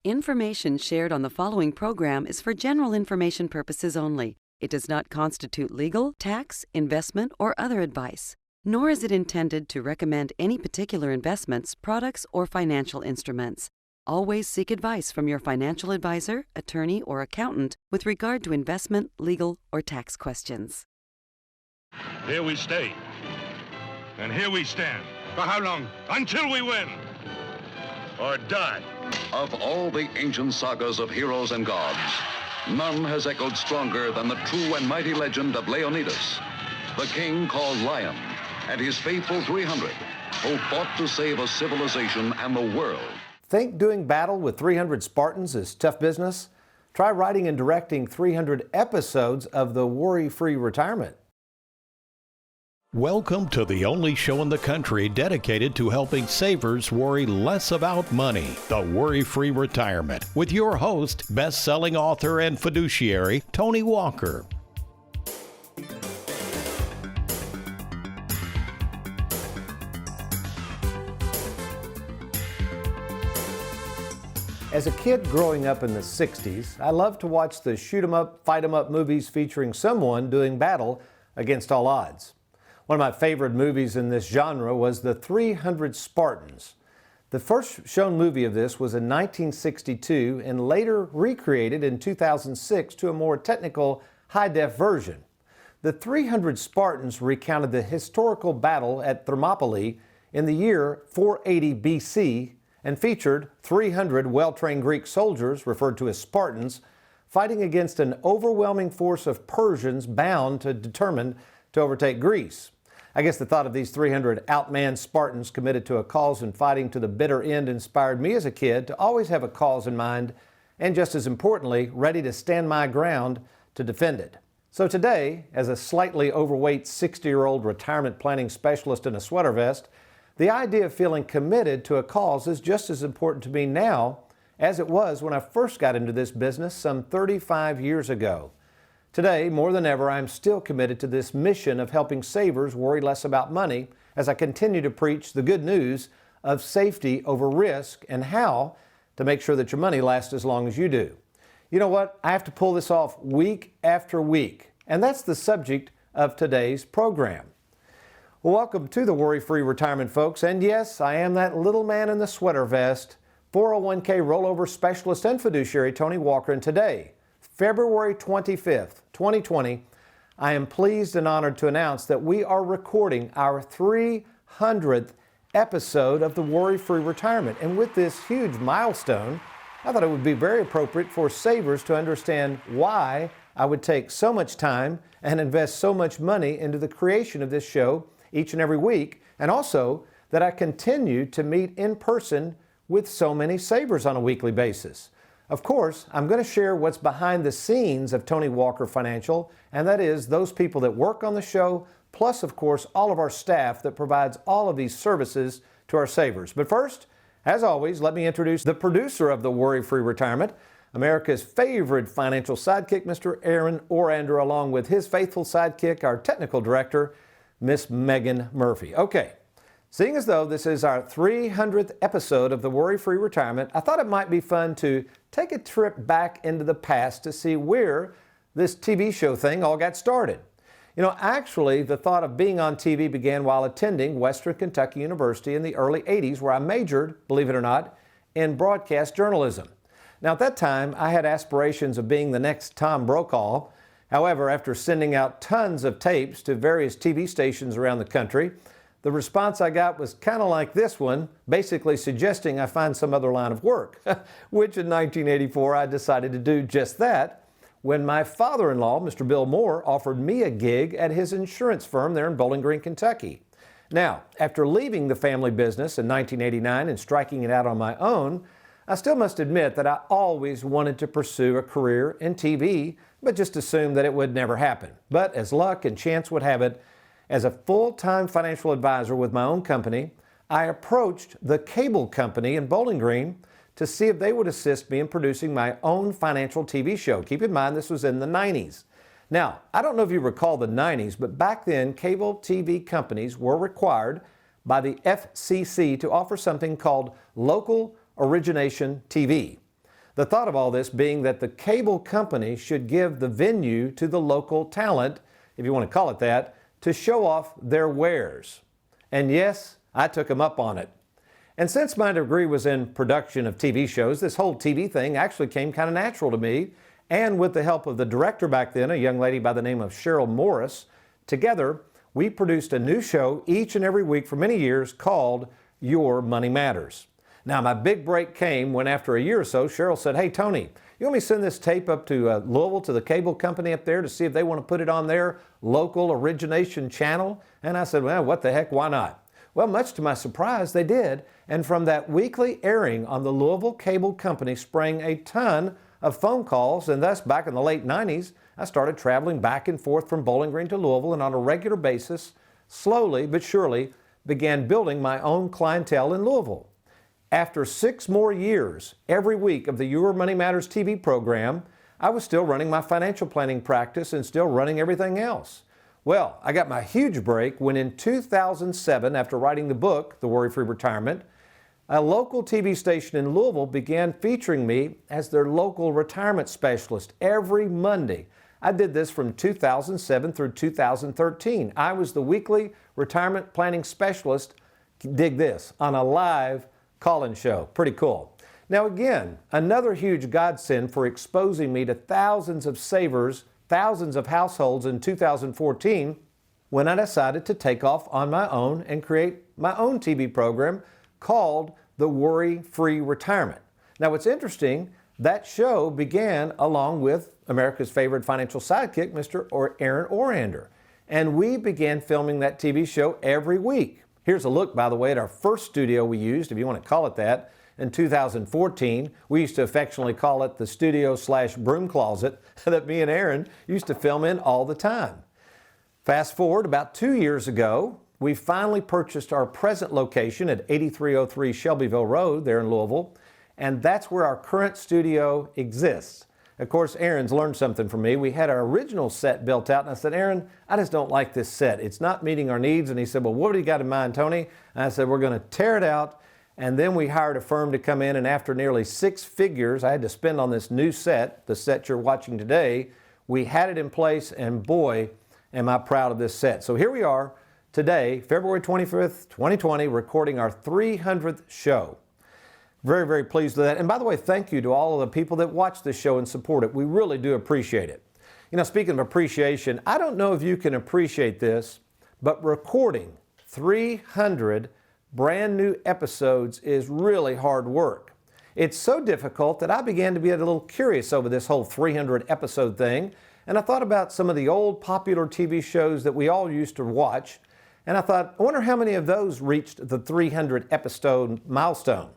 Information shared on the following program is for general information purposes only. It does not constitute legal, tax, investment, or other advice, nor is it intended to recommend any particular investments, products, or financial instruments. Always seek advice from your financial advisor, attorney, or accountant with regard to investment, legal, or tax questions. Here we stay. And here we stand. For how long? Until we win. Or die. Of all the ancient sagas of heroes and gods, none has echoed stronger than the true and mighty legend of Leonidas, the king called Lion, and his faithful 300, who fought to save a civilization and the world. Think doing battle with 300 Spartans is tough business? Try writing and directing 300 episodes of the Worry-Free Retirement. Welcome to the only show in the country dedicated to helping savers worry less about money, the Worry-Free Retirement, with your host, best-selling author and fiduciary, Tony Walker. As a kid growing up in the 60s, I loved to watch the shoot-'em-up, fight-'em-up movies featuring someone doing battle against all odds. One of my favorite movies in this genre was The 300 Spartans. The first shown movie of this was in 1962 and later recreated in 2006 to a more technical, high-def version. The 300 Spartans recounted the historical battle at Thermopylae in the year 480 BC and featured 300 well-trained Greek soldiers, referred to as Spartans, fighting against an overwhelming force of Persians determined to overtake Greece. I guess the thought of these 300 outmanned Spartans committed to a cause and fighting to the bitter end inspired me as a kid to always have a cause in mind and, just as importantly, ready to stand my ground to defend it. So today, as a slightly overweight 60-year-old retirement planning specialist in a sweater vest, the idea of feeling committed to a cause is just as important to me now as it was when I first got into this business some 35 years ago. Today, more than ever, I am still committed to this mission of helping savers worry less about money as I continue to preach the good news of safety over risk and how to make sure that your money lasts as long as you do. You know what? I have to pull this off week after week, and that's the subject of today's program. Well, welcome to the Worry-Free Retirement, folks. And yes, I am that little man in the sweater vest, 401k rollover specialist and fiduciary Tony Walker. And today, February 25th, 2020, I am pleased and honored to announce that we are recording our 300th episode of the Worry-Free Retirement. And with this huge milestone, I thought it would be very appropriate for savers to understand why I would take so much time and invest so much money into the creation of this show each and every week, and also that I continue to meet in person with so many savers on a weekly basis. Of course, I'm going to share what's behind the scenes of Tony Walker Financial, and that is those people that work on the show, plus, of course, all of our staff that provides all of these services to our savers. But first, as always, let me introduce the producer of the Worry-Free Retirement, America's favorite financial sidekick, Mr. Aaron Orander, along with his faithful sidekick, our technical director, Miss Megan Murphy. Okay. Seeing as though this is our 300th episode of the Worry-Free Retirement, I thought it might be fun to take a trip back into the past to see where this TV show thing all got started. You know, actually, the thought of being on TV began while attending Western Kentucky University in the early 80s, where I majored, believe it or not, in broadcast journalism. Now, at that time, I had aspirations of being the next Tom Brokaw. However, after sending out tons of tapes to various TV stations around the country, the response I got was kind of like this one, basically suggesting I find some other line of work, which in 1984 I decided to do just that when my father-in-law, Mr. Bill Moore, offered me a gig at his insurance firm there in Bowling Green, Kentucky. Now, after leaving the family business in 1989 and striking it out on my own, I still must admit that I always wanted to pursue a career in TV, but just assumed that it would never happen. But as luck and chance would have it, as a full-time financial advisor with my own company, I approached the cable company in Bowling Green to see if they would assist me in producing my own financial TV show. Keep in mind, this was in the 90s. Now, I don't know if you recall the 90s, but back then, cable TV companies were required by the FCC to offer something called local origination TV. The thought of all this being that the cable company should give the venue to the local talent, if you want to call it that, to show off their wares. And yes, I took them up on it. And since my degree was in production of TV shows, this whole TV thing actually came kind of natural to me. And with the help of the director back then, a young lady by the name of Cheryl Morris, together we produced a new show each and every week for many years called Your Money Matters. Now, my big break came when after a year or so, Cheryl said, "Hey, Tony, you want me to send this tape up to Louisville to the cable company up there to see if they want to put it on their local origination channel?" And I said, "Well, what the heck, why not?" Well, much to my surprise, they did. And from that weekly airing on the Louisville Cable Company sprang a ton of phone calls. And thus, back in the late 90s, I started traveling back and forth from Bowling Green to Louisville, and on a regular basis, slowly but surely, began building my own clientele in Louisville. After 6 more years, every week of the Your Money Matters TV program, I was still running my financial planning practice and still running everything else. Well, I got my huge break when in 2007, after writing the book, The Worry-Free Retirement, a local TV station in Louisville began featuring me as their local retirement specialist every Monday. I did this from 2007 through 2013. I was the weekly retirement planning specialist, dig this, on a live call-in show. Pretty cool. Now again, another huge godsend for exposing me to thousands of savers, thousands of households in 2014 when I decided to take off on my own and create my own TV program called The Worry-Free Retirement. Now what's interesting, that show began along with America's favorite financial sidekick, Mr. Aaron Orander. And we began filming that TV show every week. Here's a look, by the way, at our first studio we used, if you want to call it that, in 2014. We used to affectionately call it the studio/broom closet that me and Aaron used to film in all the time. Fast forward about 2 years ago, we finally purchased our present location at 8303 Shelbyville Road there in Louisville, and that's where our current studio exists. Of course, Aaron's learned something from me. We had our original set built out, and I said, "Aaron, I just don't like this set. It's not meeting our needs." And he said, "Well, what do you got in mind, Tony?" And I said, "We're going to tear it out." And then we hired a firm to come in, and after nearly 6 figures I had to spend on this new set, the set you're watching today, we had it in place, and boy, am I proud of this set. So here we are today, February 25th, 2020, recording our 300th show. Very, very pleased with that. And by the way, thank you to all of the people that watch this show and support it. We really do appreciate it. You know, speaking of appreciation, I don't know if you can appreciate this, but recording 300 brand new episodes is really hard work. It's so difficult that I began to be a little curious over this whole 300 episode thing. And I thought about some of the old popular TV shows that we all used to watch. And I thought, I wonder how many of those reached the 300 episode milestone.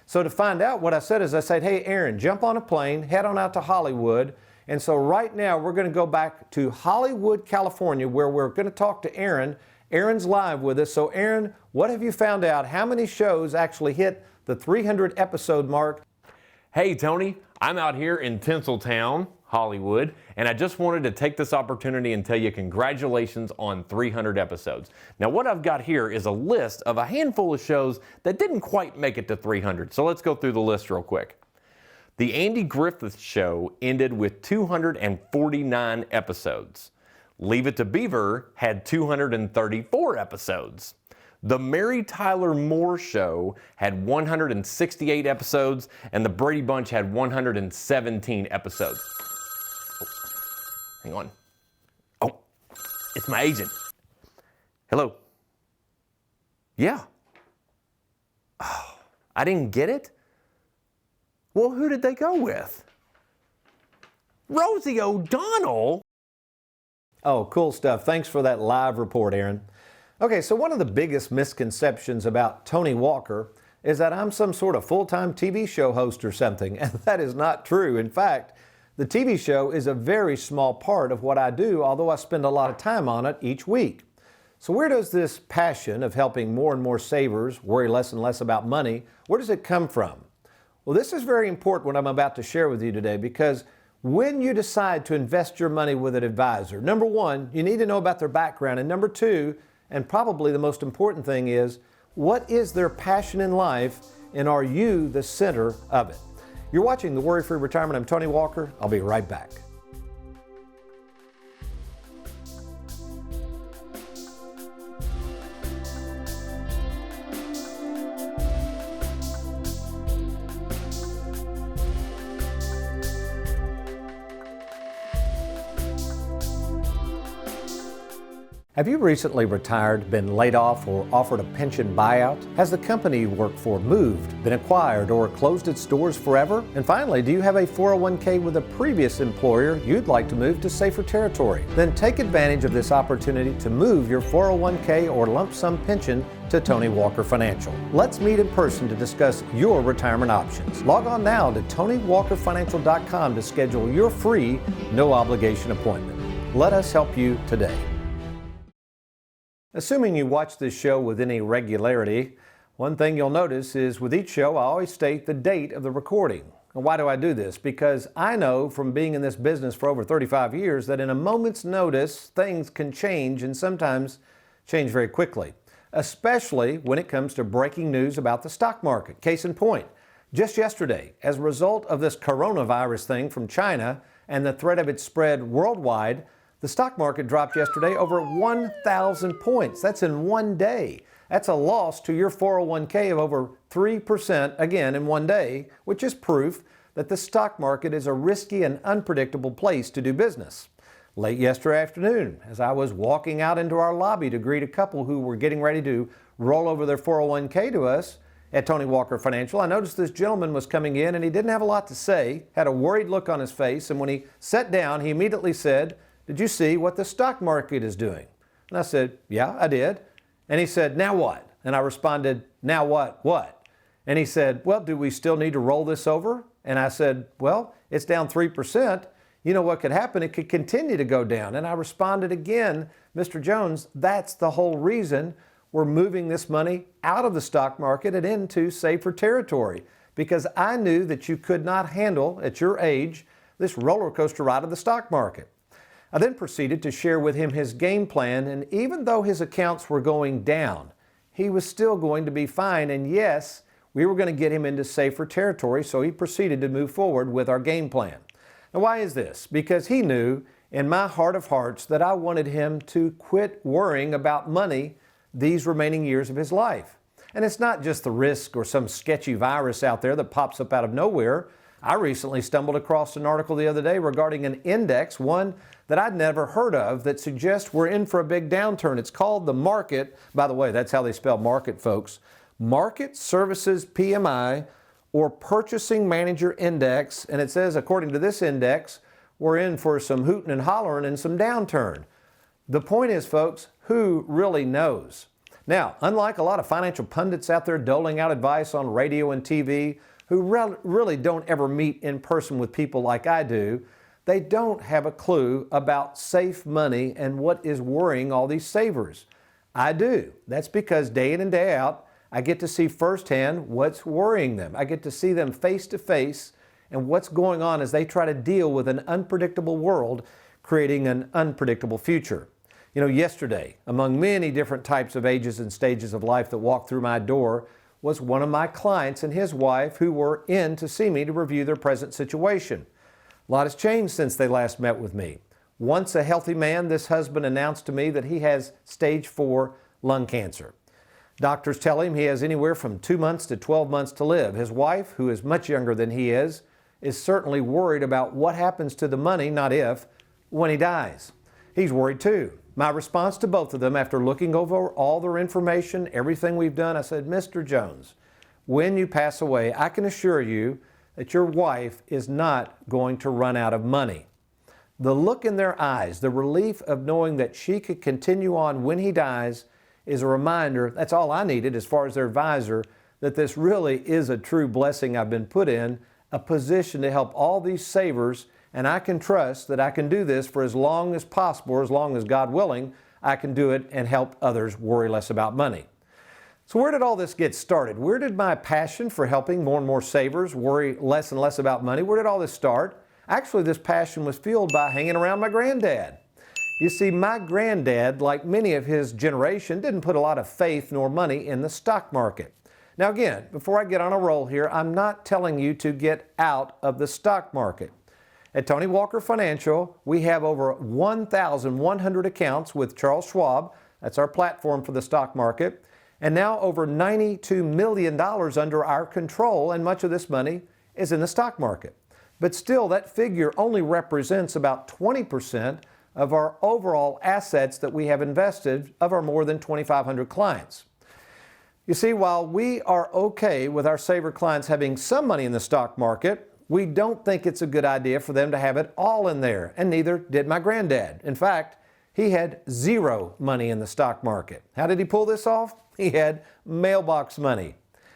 So to find out, what I said is I said, "Hey, Aaron, jump on a plane, head on out to Hollywood." And so right now we're going to go back to Hollywood, California, where we're going to talk to Aaron. Aaron's live with us. So Aaron, what have you found out? How many shows actually hit the 300 episode mark? Hey, Tony, I'm out here in Tinseltown, Hollywood, and I just wanted to take this opportunity and tell you congratulations on 300 episodes. Now, what I've got here is a list of a handful of shows that didn't quite make it to 300, so let's go through the list real quick. The Andy Griffith Show ended with 249 episodes. Leave It to Beaver had 234 episodes. The Mary Tyler Moore Show had 168 episodes, and The Brady Bunch had 117 episodes. Hang on. Oh, it's my agent. Hello. Yeah. Oh, I didn't get it? Well, who did they go with? Rosie O'Donnell? Oh, cool stuff. Thanks for that live report, Aaron. Okay, so one of the biggest misconceptions about Tony Walker is that I'm some sort of full-time TV show host or something, and that is not true. In fact, the TV show is a very small part of what I do, although I spend a lot of time on it each week. So where does this passion of helping more and more savers worry less and less about money, where does it come from? Well, this is very important what I'm about to share with you today, because when you decide to invest your money with an advisor, number one, you need to know about their background, and number two, and probably the most important thing is, what is their passion in life, and are you the center of it? You're watching the Worry-Free Retirement. I'm Tony Walker. I'll be right back. Have you recently retired, been laid off, or offered a pension buyout? Has the company you work for moved, been acquired, or closed its doors forever? And finally, do you have a 401k with a previous employer you'd like to move to safer territory? Then take advantage of this opportunity to move your 401k or lump sum pension to Tony Walker Financial. Let's meet in person to discuss your retirement options. Log on now to TonyWalkerFinancial.com to schedule your free, no obligation appointment. Let us help you today. Assuming you watch this show with any regularity, one thing you'll notice is with each show I always state the date of the recording. And why do I do this? Because I know from being in this business for over 35 years that in a moment's notice things can change, and sometimes change very quickly, especially when it comes to breaking news about the stock market. Case in point, just yesterday, as a result of this coronavirus thing from China and the threat of its spread worldwide, the stock market dropped yesterday over 1,000 points. That's in one day. That's a loss to your 401k of over 3%, again, in one day, which is proof that the stock market is a risky and unpredictable place to do business. Late yesterday afternoon, as I was walking out into our lobby to greet a couple who were getting ready to roll over their 401k to us at Tony Walker Financial, I noticed this gentleman was coming in and he didn't have a lot to say, had a worried look on his face, and when he sat down, he immediately said, "Did you see what the stock market is doing?" And I said, "Yeah, I did." And he said, "Now what?" And I responded, "Now what?" And he said, "Well, do we still need to roll this over?" And I said, "Well, it's down 3%. You know what could happen? It could continue to go down." And I responded again, "Mr. Jones, that's the whole reason we're moving this money out of the stock market and into safer territory, because I knew that you could not handle, at your age, this roller coaster ride of the stock market." I then proceeded to share with him his game plan, and even though his accounts were going down, he was still going to be fine, and yes, we were going to get him into safer territory, so he proceeded to move forward with our game plan. Now, why is this? Because he knew in my heart of hearts that I wanted him to quit worrying about money these remaining years of his life. And it's not just the risk or some sketchy virus out there that pops up out of nowhere. I recently stumbled across an article the other day regarding an index, one that I'd never heard of, that suggests we're in for a big downturn. It's called the market, by the way, that's how they spell market, folks, Market Services PMI, or Purchasing Manager Index, and it says, according to this index, we're in for some hooting and hollering and some downturn. The point is, folks, who really knows? Now, unlike a lot of financial pundits out there doling out advice on radio and TV, who really don't ever meet in person with people like I do, they don't have a clue about safe money and what is worrying all these savers. I do. That's because day in and day out, I get to see firsthand what's worrying them. I get to see them face to face and what's going on as they try to deal with an unpredictable world, creating an unpredictable future. You know, yesterday, among many different types of ages and stages of life that walked through my door, was one of my clients and his wife who were in to see me to review their present situation. A lot has changed since they last met with me. Once a healthy man, this husband announced to me that he has stage 4 lung cancer. Doctors tell him he has anywhere from 2 months to 12 months to live. His wife, who is much younger than he is certainly worried about what happens to the money, not if, when he dies. He's worried too. My response to both of them, after looking over all their information, everything we've done, I said, "Mr. Jones, when you pass away, I can assure you that your wife is not going to run out of money." The look in their eyes, the relief of knowing that she could continue on when he dies, is a reminder, that's all I needed as far as their advisor, that this really is a true blessing I've been put in, a position to help all these savers, and I can trust that I can do this for as long as possible, or as long as God willing, I can do it and help others worry less about money. So where did all this get started? Where did my passion for helping more and more savers worry less and less about money, where did all this start? Actually, this passion was fueled by hanging around my granddad. You see, my granddad, like many of his generation, didn't put a lot of faith nor money in the stock market. Now again, before I get on a roll here, I'm not telling you to get out of the stock market. At Tony Walker Financial, we have over 1,100 accounts with Charles Schwab. That's our platform for the stock market. And now over $92 million under our control, and much of this money is in the stock market. But still, that figure only represents about 20% of our overall assets that we have invested of our more than 2,500 clients. You see, while we are okay with our saver clients having some money in the stock market, we don't think it's a good idea for them to have it all in there, and neither did my granddad. In fact, he had zero money in the stock market. How did he pull this off? He had mailbox money.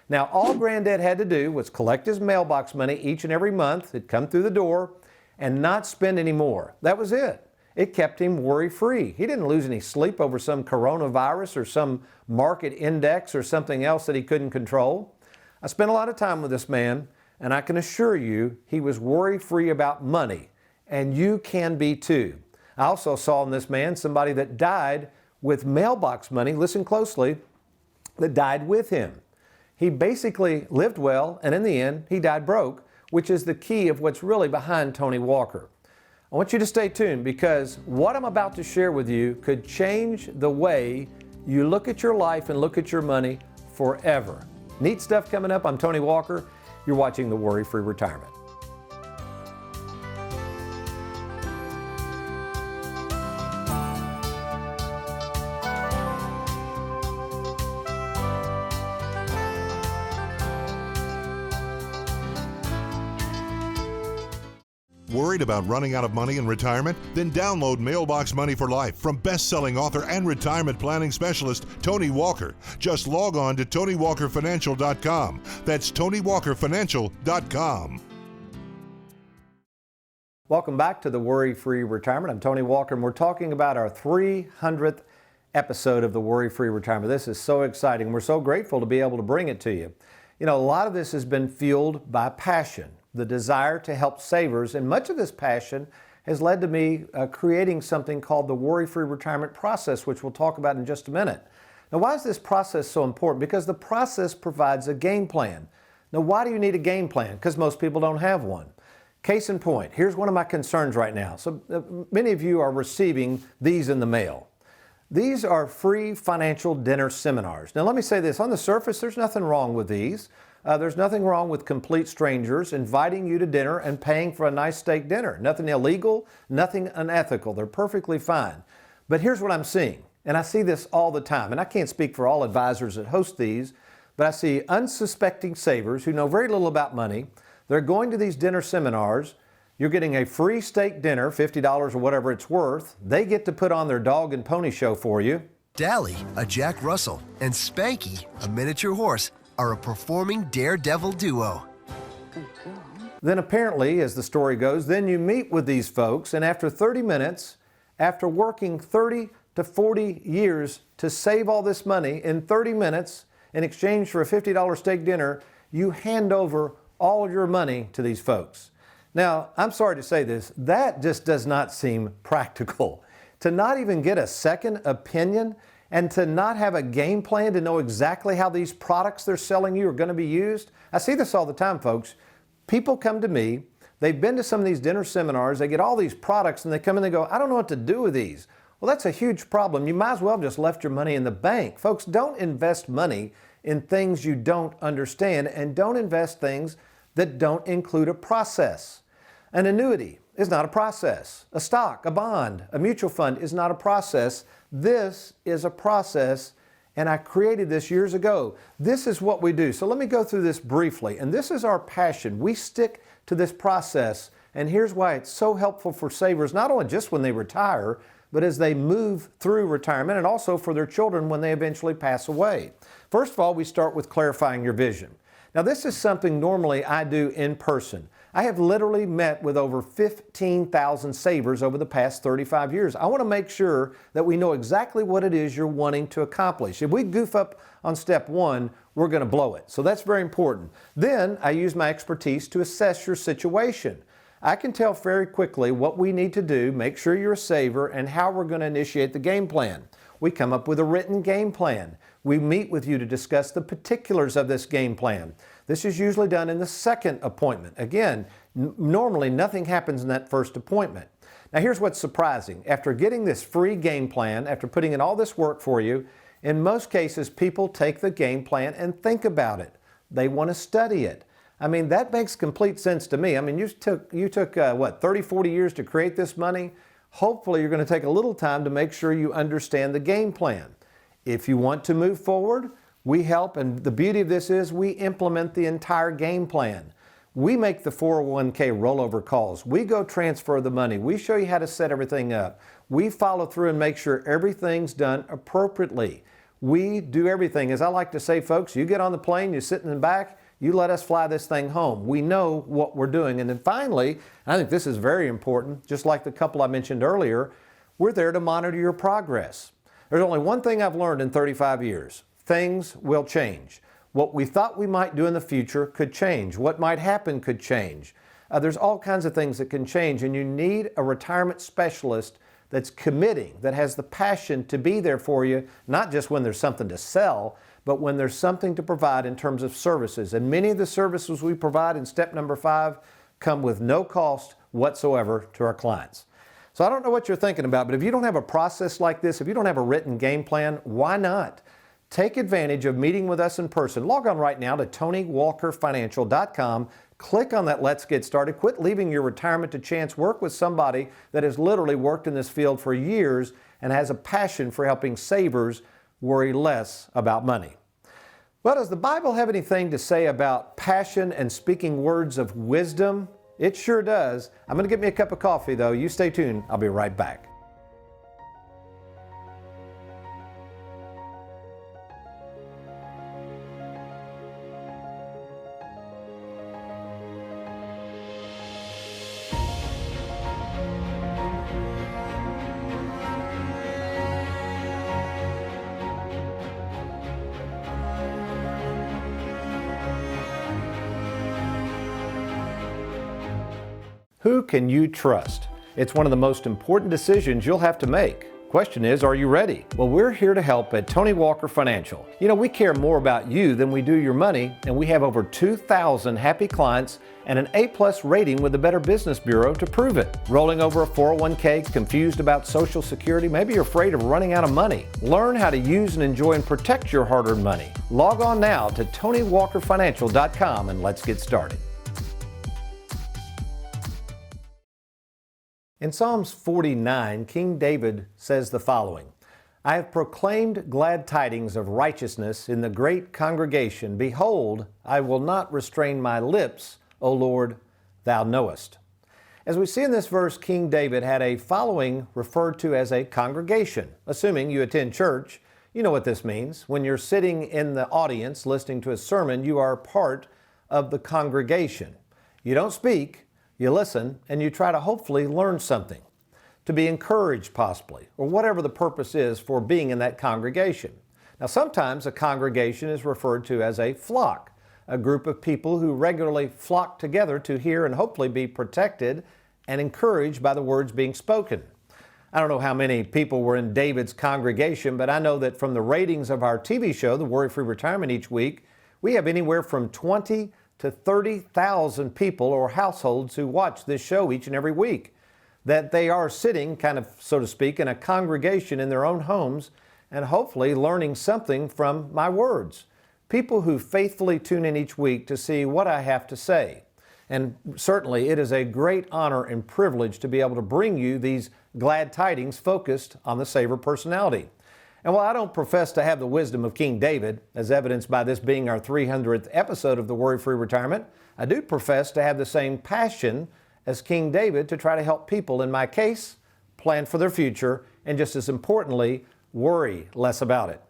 Now, all granddad had to do was collect his mailbox money each and every month. It'd come through the door and not spend any more. That was it. It kept him worry-free. He didn't lose any sleep over some coronavirus or some market index or something else that he couldn't control. I spent a lot of time with this man, and I can assure you he was worry-free about money, and you can be too. I also saw in this man somebody that died with mailbox money, listen closely, that died with him. He basically lived well, and in the end, he died broke, which is the key of what's really behind Tony Walker. I want you to stay tuned because what I'm about to share with you could change the way you look at your life and look at your money forever. Neat stuff coming up. I'm Tony Walker. You're watching the Worry-Free Retirement. Worried about running out of money in retirement? Then download Mailbox Money for Life from best-selling author and retirement planning specialist Tony Walker. Just log on to TonyWalkerFinancial.com. That's TonyWalkerFinancial.com. Welcome back to the Worry-Free Retirement. I'm Tony Walker, and we're talking about our 300th episode of the Worry-Free Retirement. This is so exciting. We're so grateful to be able to bring it to you. You know, a lot of this has been fueled by passion, the desire to help savers, and much of this passion has led to me creating something called the Worry-Free Retirement Process, which we'll talk about in just a minute. Now, why is this process so important? Because the process provides a game plan. Now, why do you need a game plan? Because most people don't have one. Case in point, here's one of my concerns right now. So many of you are receiving these in the mail. These are free financial dinner seminars. Now, let me say this. On the surface, there's nothing wrong with these. There's nothing wrong with complete strangers inviting you to dinner and paying for a nice steak dinner. Nothing illegal, nothing unethical. They're perfectly fine. But here's what I'm seeing, and I see this all the time, and I can't speak for all advisors that host these, but I see unsuspecting savers who know very little about money. They're going to these dinner seminars. You're getting a free steak dinner, $50 or whatever it's worth. They get to put on their dog and pony show for you. Dally, a Jack Russell, and Spanky, a miniature horse, are a performing daredevil duo. Then apparently, as the story goes, then you meet with these folks, and after 30 minutes, after working 30 to 40 years to save all this money, in 30 minutes, in exchange for a $50 steak dinner, you hand over all your money to these folks. Now, I'm sorry to say this, that just does not seem practical. To not even get a second opinion and to not have a game plan to know exactly how these products they're selling you are going to be used. I see this all the time, folks. People come to me, they've been to some of these dinner seminars, they get all these products, and they come in and they go, I don't know what to do with these. Well, that's a huge problem. You might as well have just left your money in the bank. Folks, don't invest money in things you don't understand, and don't invest things that don't include a process. An annuity is not a process. A stock, a bond, a mutual fund is not a process. This is a process, and I created this years ago. This is what we do. So let me go through this briefly, and this is our passion. We stick to this process, and here's why it's so helpful for savers, not only just when they retire, but as they move through retirement, and also for their children when they eventually pass away. First of all, we start with clarifying your vision. Now, this is something normally I do in person. I have literally met with over 15,000 savers over the past 35 years. I want to make sure that we know exactly what it is you're wanting to accomplish. If we goof up on step one, we're going to blow it. So that's very important. Then I use my expertise to assess your situation. I can tell very quickly what we need to do, make sure you're a saver, and how we're going to initiate the game plan. We come up with a written game plan. We meet with you to discuss the particulars of this game plan. This is usually done in the second appointment. Again, normally nothing happens in that first appointment. Now here's what's surprising. After getting this free game plan, after putting in all this work for you, in most cases people take the game plan and think about it. They want to study it. I mean, that makes complete sense to me. I mean, you took what, 30, 40 years to create this money? Hopefully you're going to take a little time to make sure you understand the game plan. If you want to move forward, we help, and the beauty of this is we implement the entire game plan. We make the 401k rollover calls. We go transfer the money. We show you how to set everything up. We follow through and make sure everything's done appropriately. We do everything. As I like to say, folks, you get on the plane, you sit in the back, you let us fly this thing home. We know what we're doing. And then finally, I think this is very important, just like the couple I mentioned earlier, we're there to monitor your progress. There's only one thing I've learned in 35 years. Things will change. What we thought we might do in the future could change. What might happen could change. There's all kinds of things that can change, and you need a retirement specialist that's committing, that has the passion to be there for you, not just when there's something to sell, but when there's something to provide in terms of services. And many of the services we provide in step number 5 come with no cost whatsoever to our clients. So I don't know what you're thinking about, but if you don't have a process like this, if you don't have a written game plan, why not? Take advantage of meeting with us in person. Log on right now to TonyWalkerFinancial.com. Click on that Let's Get Started. Quit leaving your retirement to chance. Work with somebody that has literally worked in this field for years and has a passion for helping savers worry less about money. Well, does the Bible have anything to say about passion and speaking words of wisdom? It sure does. I'm going to get me a cup of coffee, though. You stay tuned. I'll be right back. Who can you trust? It's one of the most important decisions you'll have to make. Question is, are you ready? Well, we're here to help at Tony Walker Financial. You know, we care more about you than we do your money, and we have over 2,000 happy clients and an A+ rating with the Better Business Bureau to prove it. Rolling over a 401k, confused about Social Security, maybe you're afraid of running out of money. Learn how to use and enjoy and protect your hard-earned money. Log on now to TonyWalkerFinancial.com and let's get started. In Psalms 49, King David says the following, I have proclaimed glad tidings of righteousness in the great congregation. Behold, I will not restrain my lips, O Lord, thou knowest. As we see in this verse, King David had a following referred to as a congregation. Assuming you attend church, you know what this means. When you're sitting in the audience listening to a sermon, you are part of the congregation. You don't speak. You listen, and you try to hopefully learn something, to be encouraged possibly, or whatever the purpose is for being in that congregation. Now, sometimes a congregation is referred to as a flock, a group of people who regularly flock together to hear and hopefully be protected and encouraged by the words being spoken. I don't know how many people were in David's congregation, but I know that from the ratings of our TV show, The Worry-Free Retirement, each week, we have anywhere from 20 to 30,000 people or households who watch this show each and every week. That they are sitting, kind of, so to speak, in a congregation in their own homes and hopefully learning something from my words. People who faithfully tune in each week to see what I have to say. And certainly it is a great honor and privilege to be able to bring you these glad tidings focused on the Saver personality. And while I don't profess to have the wisdom of King David, as evidenced by this being our 300th episode of the Worry-Free Retirement, I do profess to have the same passion as King David to try to help people, in my case, plan for their future, and just as importantly, worry less about it.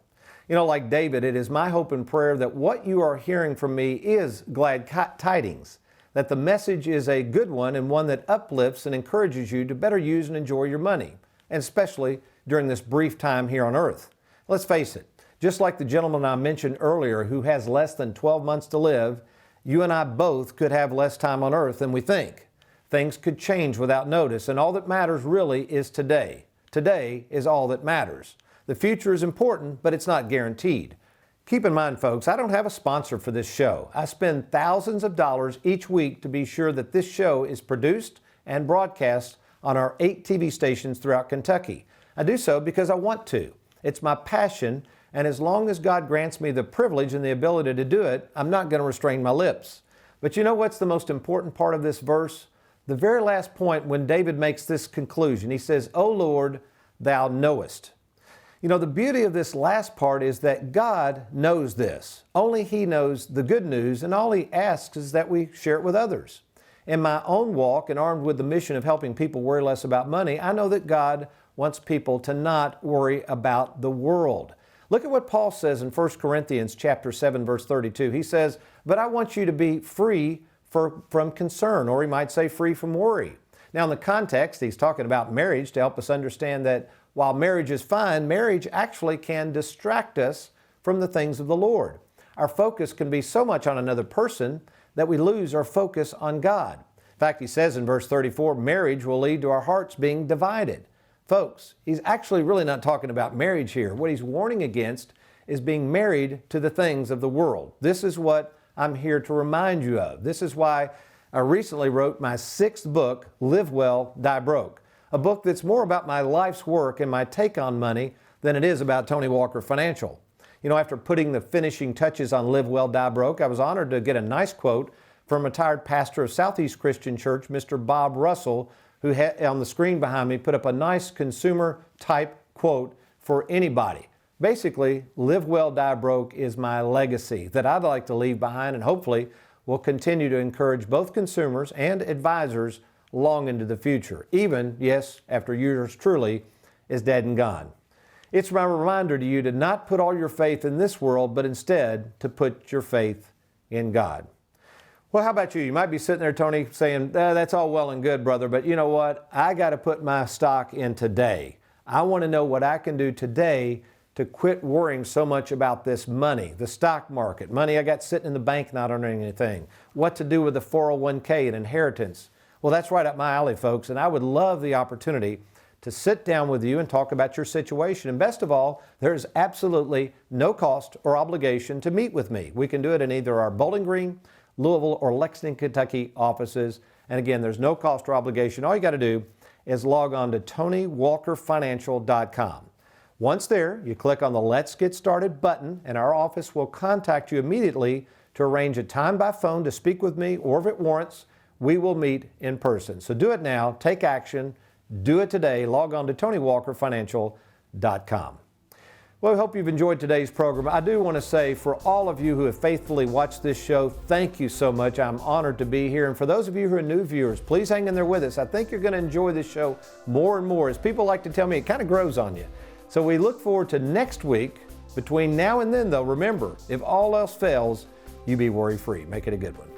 You know, like David, it is my hope and prayer that what you are hearing from me is glad tidings, that the message is a good one and one that uplifts and encourages you to better use and enjoy your money, and especially during this brief time here on earth. Let's face it, just like the gentleman I mentioned earlier who has less than 12 months to live, you and I both could have less time on earth than we think. Things could change without notice, and all that matters really is today. Today is all that matters. The future is important, but it's not guaranteed. Keep in mind, folks, I don't have a sponsor for this show. I spend thousands of dollars each week to be sure that this show is produced and broadcast on our 8 TV stations throughout Kentucky. I do so because I want to. It's my passion, and as long as God grants me the privilege and the ability to do it, I'm not going to restrain my lips. But you know what's the most important part of this verse? The very last point when David makes this conclusion. He says, "O Lord, thou knowest." You know, the beauty of this last part is that God knows this. Only He knows the good news, and all He asks is that we share it with others. In my own walk, and armed with the mission of helping people worry less about money, I know that God wants people to not worry about the world. Look at what Paul says in 1 Corinthians chapter 7, verse 32. He says, "But I want you to be free from concern," or he might say free from worry. Now, in the context, he's talking about marriage to help us understand that while marriage is fine, marriage actually can distract us from the things of the Lord. Our focus can be so much on another person that we lose our focus on God. In fact, he says in verse 34, marriage will lead to our hearts being divided. Folks, he's actually really not talking about marriage here. What he's warning against is being married to the things of the world. This is what I'm here to remind you of. This is why I recently wrote my 6th book, Live Well, Die Broke, a book that's more about my life's work and my take on money than it is about Tony Walker Financial. You know, after putting the finishing touches on Live Well, Die Broke, I was honored to get a nice quote from retired pastor of Southeast Christian Church, Mr. Bob Russell, who on the screen behind me put up a nice consumer-type quote for anybody. Basically, Live Well, Die Broke is my legacy that I'd like to leave behind, and hopefully will continue to encourage both consumers and advisors long into the future, even, yes, after yours truly is dead and gone. It's my reminder to you to not put all your faith in this world, but instead to put your faith in God. Well, how about you? You might be sitting there, Tony, saying, that's all well and good, brother, but you know what? I got to put my stock in today. I want to know what I can do today to quit worrying so much about this money, the stock market, money I got sitting in the bank not earning anything, what to do with the 401k and inheritance. Well, that's right up my alley, folks, and I would love the opportunity to sit down with you and talk about your situation. And best of all, there is absolutely no cost or obligation to meet with me. We can do it in either our Bowling Green, Louisville, or Lexington, Kentucky offices. And again, there's no cost or obligation. All you got to do is log on to TonyWalkerFinancial.com. Once there, you click on the Let's Get Started button, and our office will contact you immediately to arrange a time by phone to speak with me, or if it warrants, we will meet in person. So do it now. Take action. Do it today. Log on to TonyWalkerFinancial.com. Well, I hope you've enjoyed today's program. I do want to say for all of you who have faithfully watched this show, thank you so much. I'm honored to be here. And for those of you who are new viewers, please hang in there with us. I think you're going to enjoy this show more and more. As people like to tell me, it kind of grows on you. So we look forward to next week. Between now and then, though, remember, if all else fails, you be worry-free. Make it a good one.